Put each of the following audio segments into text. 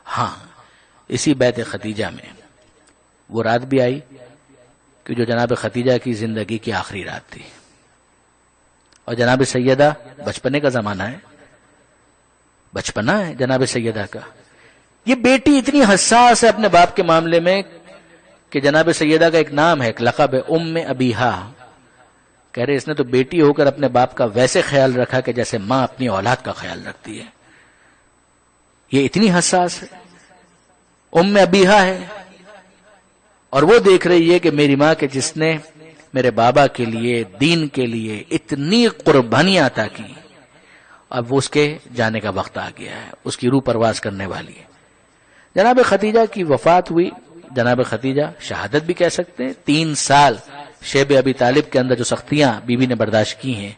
ہاں اسی بیت ختیجہ میں وہ رات بھی آئی کہ جو جناب ختیجہ کی زندگی کی آخری رات تھی، اور جناب سیدہ بچپنے کا زمانہ ہے، بچپنا ہے جناب سیدہ کا. یہ بیٹی اتنی حساس ہے اپنے باپ کے معاملے میں کہ جناب سیدہ کا ایک نام ہے، ایک لقب ہے، ام ابیہا. کہہ رہے اس نے تو بیٹی ہو کر اپنے باپ کا ویسے خیال رکھا کہ جیسے ماں اپنی اولاد کا خیال رکھتی ہے. یہ اتنی حساس ہے، ام ابیہا ہے، اور وہ دیکھ رہی ہے کہ میری ماں کے جس نے میرے بابا کے لیے، دین کے لیے اتنی قربانیاں عطا کی، اب وہ اس کے جانے کا وقت آ گیا ہے، اس کی روح پرواز کرنے والی ہے. جناب ختیجہ کی وفات ہوئی. جناب ختیجہ شہادت بھی کہہ سکتے ہیں. 3 سال شیب ابی طالب کے اندر جو سختیاں بیوی نے برداشت کی ہیں،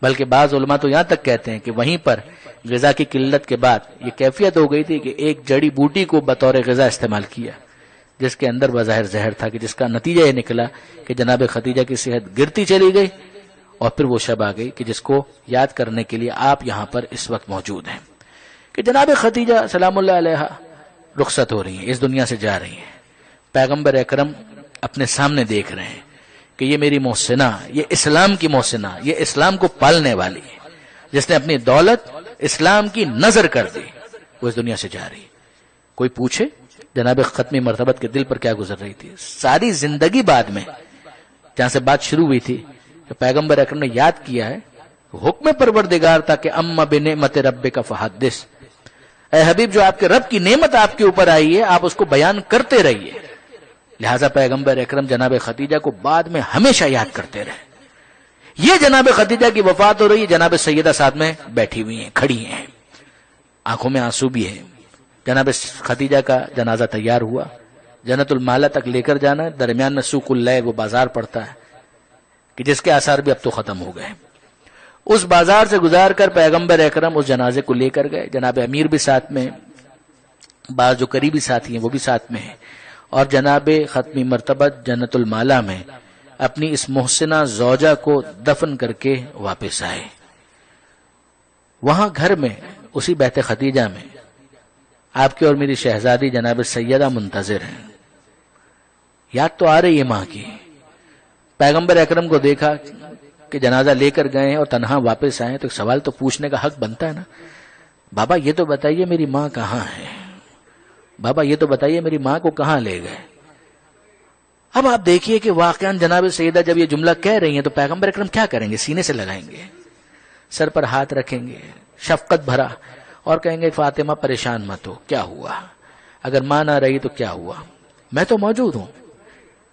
بلکہ بعض علماء تو یہاں تک کہتے ہیں کہ وہیں پر غذا کی قلت کے بعد یہ کیفیت ہو گئی تھی کہ ایک جڑی بوٹی کو بطور غذا استعمال کیا، جس کے اندر بظاہر زہر تھا، کہ جس کا نتیجہ یہ نکلا کہ جناب ختیجہ کی صحت گرتی چلی گئی. اور پھر وہ شب آ گئی کہ جس کو یاد کرنے کے لیے آپ یہاں پر اس وقت موجود ہیں، کہ جناب ختیجہ سلام اللہ علیہا رخصت ہو رہی ہیں، اس دنیا سے جا رہی ہیں. پیغمبر اکرم اپنے سامنے دیکھ رہے ہیں کہ یہ میری محسنہ، یہ اسلام کی محسنہ، یہ اسلام کو پالنے والی ہے، جس نے اپنی دولت اسلام کی نظر کر دی، وہ اس دنیا سے جا رہی ہے. کوئی پوچھے جناب ختمی مرتبت کے دل پر کیا گزر رہی تھی؟ ساری زندگی بعد میں جہاں سے بات شروع ہوئی تھی کہ پیغمبر اکرم نے یاد کیا ہے، حکم پروردگار تھا کہ اما بنعمت ربک فحدث، اے حبیب جو آپ کے رب کی نعمت آپ کے اوپر آئی ہے آپ اس کو بیان کرتے رہیے. لہذا پیغمبر اکرم جناب ختیجہ کو بعد میں ہمیشہ یاد کرتے رہے. یہ جناب ختیجہ کی وفات ہو رہی ہے، جناب سیدہ ساتھ میں بیٹھی ہوئی ہیں، کھڑی ہیں، آنکھوں میں آنسو بھی ہے. جناب ختیجہ کا جنازہ تیار ہوا، جنت المالا تک لے کر جانا ہے. درمیان میں سوق اللیل وہ بازار پڑتا ہے کہ جس کے آثار بھی اب تو ختم ہو گئے. اس بازار سے گزار کر پیغمبر اکرم اس جنازے کو لے کر گئے. جناب امیر بھی ساتھ میں، بعض جو قریبی ساتھی ہیں وہ بھی ساتھ میں ہیں، اور جناب ختمی مرتبت جنت المالا میں اپنی اس محسنہ زوجہ کو دفن کر کے واپس آئے. وہاں گھر میں اسی بیت ختیجہ میں آپ کی اور میری شہزادی جناب سیدہ منتظر ہیں. یاد تو آ رہی ہے ماں کی. پیغمبر اکرم کو دیکھا کہ جنازہ لے کر گئے ہیں اور تنہا واپس آئے تو ایک سوال تو پوچھنے کا حق بنتا ہے نا، بابا یہ تو بتائیے میری ماں کہاں ہے، بابا یہ تو بتائیے میری ماں کو کہاں لے گئے. اب آپ دیکھیے کہ واقعاً جناب سیدہ جب یہ جملہ کہہ رہی ہیں تو پیغمبر اکرم کیا کریں گے؟ سینے سے لگائیں گے، سر پر ہاتھ رکھیں گے شفقت بھرا، اور کہیں گے فاطمہ پریشان مت ہو، کیا ہوا؟ اگر ماں نہ رہی تو کیا ہوا، میں تو موجود ہوں.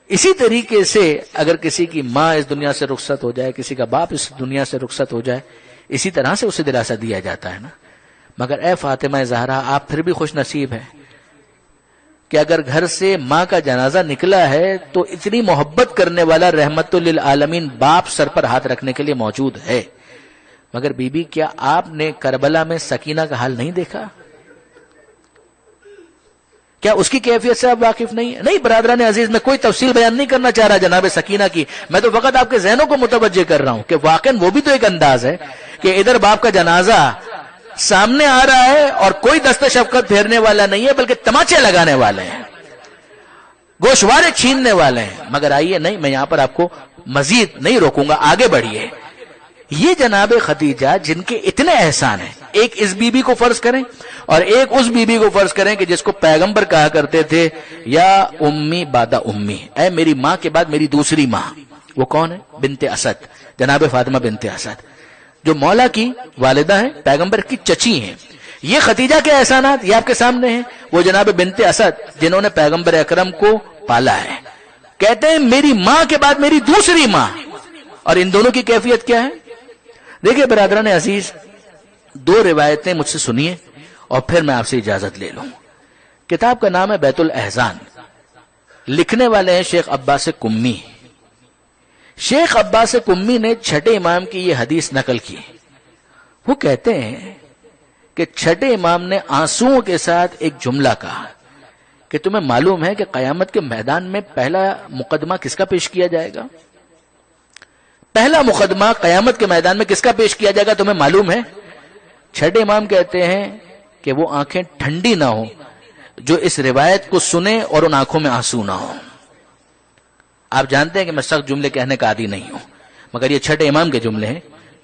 اسی طریقے سے اگر کسی کی ماں اس دنیا سے رخصت ہو جائے، کسی کا باپ اس دنیا سے رخصت ہو جائے، اسی طرح سے اسے دلاسا دیا جاتا ہے نا. مگر اے فاطمہ زہرا آپ پھر بھی خوش نصیب ہیں کہ اگر گھر سے ماں کا جنازہ نکلا ہے تو اتنی محبت کرنے والا رحمت للعالمین باپ سر پر ہاتھ رکھنے کے لیے موجود ہے. مگر بی بی کیا آپ نے کربلا میں سکینہ کا حال نہیں دیکھا؟ کیا اس کی کیفیت سے آپ واقف نہیں ہیں؟ نہیں برادران عزیز، میں کوئی تفصیل بیان نہیں کرنا چاہ رہا جناب سکینہ کی، میں تو فقط آپ کے ذہنوں کو متوجہ کر رہا ہوں کہ واقعاً وہ بھی تو ایک انداز ہے کہ ادھر باپ کا جنازہ سامنے آ رہا ہے اور کوئی دست شفقت پھیرنے والا نہیں ہے، بلکہ تماچے لگانے والے ہیں، گوشوارے چھیننے والے ہیں. مگر آئیے، نہیں میں یہاں پر آپ کو مزید نہیں روکوں گا، آگے بڑھیے. یہ جناب ختیجہ جن کے اتنے احسان ہیں، ایک اس بی بی کو فرض کریں اور ایک اس بی بی کو فرض کریں کہ جس کو پیغمبر کہا کرتے تھے یا امی بعد امی، اے میری ماں کے بعد میری دوسری ماں. وہ کون ہے؟ بنت اسد، جناب فاطمہ بنت اسد، جو مولا کی والدہ ہیں، پیغمبر کی چچی ہیں. یہ ختیجہ کے احسانات یہ آپ کے سامنے ہیں. وہ جناب بنت اسد جنہوں نے پیغمبر اکرم کو پالا ہے، کہتے ہیں میری ماں کے بعد میری دوسری ماں. اور ان دونوں کی کیفیت کیا ہے؟ دیکھیں برادران عزیز، 2 روایتیں مجھ سے سنیے اور پھر میں آپ سے اجازت لے لوں. کتاب کا نام ہے بیت الاحزان، لکھنے والے ہیں شیخ عباس قمی. شیخ عباس قمی نے چھٹے امام کی یہ حدیث نقل کی. وہ کہتے ہیں کہ چھٹے امام نے آنسوؤں کے ساتھ ایک جملہ کہا کہ تمہیں معلوم ہے کہ قیامت کے میدان میں پہلا مقدمہ کس کا پیش کیا جائے گا؟ پہلا مقدمہ قیامت کے میدان میں کس کا پیش کیا جائے گا تمہیں معلوم ہے؟ چھٹے امام کہتے ہیں کہ وہ آنکھیں ٹھنڈی نہ ہوں جو اس روایت کو سنے اور ان آنکھوں میں آنسو نہ ہو۔ آپ جانتے ہیں کہ میں سخت جملے کہنے کا عادی نہیں ہوں، مگر یہ چھٹے امام کے جملے ہیں۔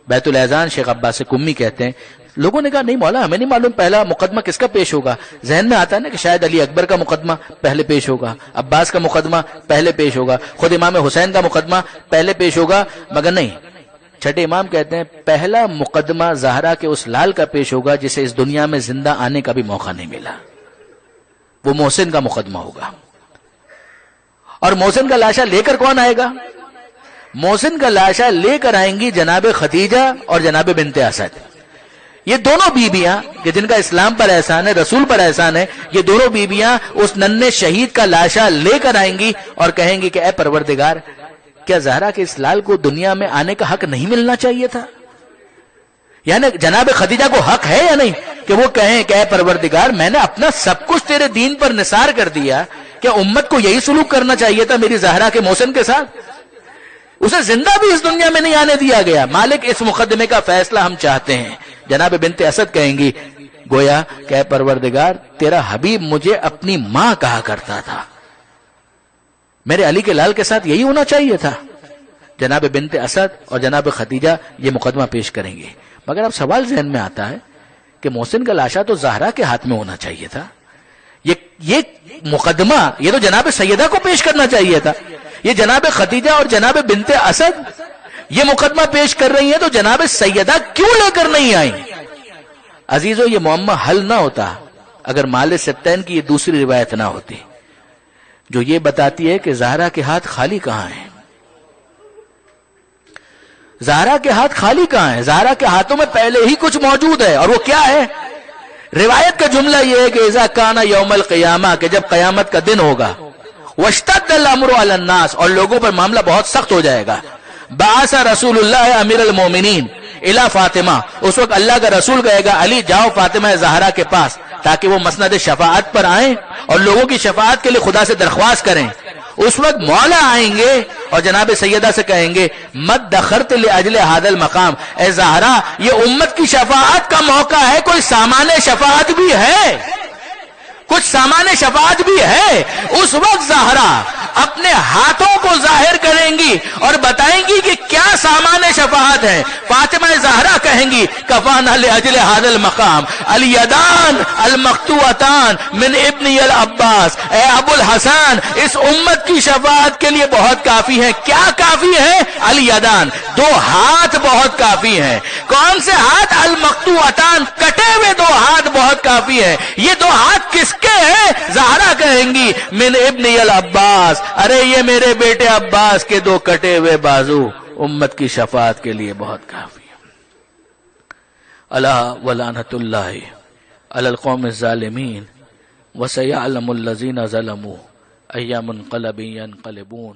بیت الاذان شیخ عباس قمی کہتے ہیں، لوگوں نے کہا نہیں مولا ہمیں نہیں معلوم پہلا مقدمہ کس کا پیش ہوگا۔ ذہن میں آتا ہے نا کہ شاید علی اکبر کا مقدمہ پہلے پیش ہوگا، عباس کا مقدمہ پہلے پیش ہوگا، خود امام حسین کا مقدمہ پہلے پیش ہوگا، مگر نہیں، چھٹے امام کہتے ہیں پہلا مقدمہ زہرا کے اس لال کا پیش ہوگا جسے اس دنیا میں زندہ آنے کا بھی موقع نہیں ملا، وہ محسن کا مقدمہ ہوگا۔ اور محسن کا لاشا لے کر کون آئے گا؟ محسن کا لاشا لے کر آئیں گی جناب خدیجہ اور جناب بنت اسد۔ یہ دونوں بیویاں کہ جن کا اسلام پر احسان ہے، رسول پر احسان ہے، یہ دونوں بیویاں اس ننھے شہید کا لاشا لے کر آئیں گی اور کہیں گی کہ اے پروردگار، کیا زہرا کے اس لال کو دنیا میں آنے کا حق نہیں ملنا چاہیے تھا؟ یعنی جناب خدیجہ کو حق ہے یا نہیں کہ وہ کہیں کہ اے پروردگار میں نے اپنا سب کچھ تیرے دین پر نثار کر دیا، کیا امت کو یہی سلوک کرنا چاہیے تھا میری زہرا کے محسن کے ساتھ؟ اسے زندہ بھی اس دنیا میں نہیں آنے دیا گیا۔ مالک اس مقدمے کا فیصلہ ہم چاہتے ہیں۔ جناب بنت اسد کہیں گی گویا کہ اے پروردگار تیرا حبیب مجھے اپنی ماں کہا کرتا تھا، میرے علی کے لال کے ساتھ یہی ہونا چاہیے تھا۔ جناب بنت اسد اور جناب خدیجہ یہ مقدمہ پیش کریں گے، مگر اب سوال ذہن میں آتا ہے کہ محسن کا لاشا تو زہرا کے ہاتھ میں ہونا چاہیے تھا، یہ مقدمہ یہ تو جناب سیدہ کو پیش کرنا چاہیے تھا۔ یہ جناب خدیجہ اور جناب بنت اسد یہ مقدمہ پیش کر رہی ہیں تو جناب سیدہ کیوں لے کر نہیں آئیں؟ عزیزو یہ معمہ حل نہ ہوتا اگر مال سبتین کی یہ دوسری روایت نہ ہوتی جو یہ بتاتی ہے کہ زہرا کے ہاتھ خالی کہاں ہیں۔ زہرا کے ہاتھ خالی کہاں ہیں؟ زہرا کے ہاتھوں میں پہلے ہی کچھ موجود ہے، اور وہ کیا ہے؟ روایت کا جملہ یہ ہے کہ اذا کان یوم القیامہ، کہ جب قیامت کا دن ہوگا، واشتد الامر علی الناس، اور لوگوں پر معاملہ بہت سخت ہو جائے گا، بعث رسول اللہ امیر المومنین الی فاطمہ، اس وقت اللہ کا رسول کہے گا علی جاؤ فاطمہ زہرا کے پاس تاکہ وہ مسند شفاعت پر آئیں اور لوگوں کی شفاعت کے لیے خدا سے درخواست کریں۔ اس وقت مولا آئیں گے اور جناب سیدہ سے کہیں گے مد دخرت لاجل هذا المقام، اے زہرا یہ امت کی شفاعت کا موقع ہے، کوئی سامان شفاعت بھی ہے، کچھ سامان شفاعت بھی ہے۔ اس وقت زہرا اپنے ہاتھوں کو ظاہر کریں گی اور بتائیں گی کہ کیا سامان شفاعت ہے۔ فاطمہ زہرا کہیں گی کفانا لاجل هذا المقام الیدان المقطوعتان من ابن العباس، اے ابو الحسن اس امت کی شفاعت کے لیے بہت کافی ہے۔ کیا کافی ہے؟ الیدان، دو ہاتھ بہت کافی ہیں۔ کون سے ہاتھ؟ المقطوعتان، کٹے ہوئے دو ہاتھ بہت کافی ہیں۔ یہ دو ہاتھ کس کے ہیں؟ زہرا کہیں گی من ابن العباس، ارے یہ میرے بیٹے عباس کے دو کٹے ہوئے بازو امت کی شفاعت کے لیے بہت کافی ہے۔ الا ولعنۃ اللہ علی القوم الظالمین وسیعلم الذین ظلموا ای منقلب ینقلبون۔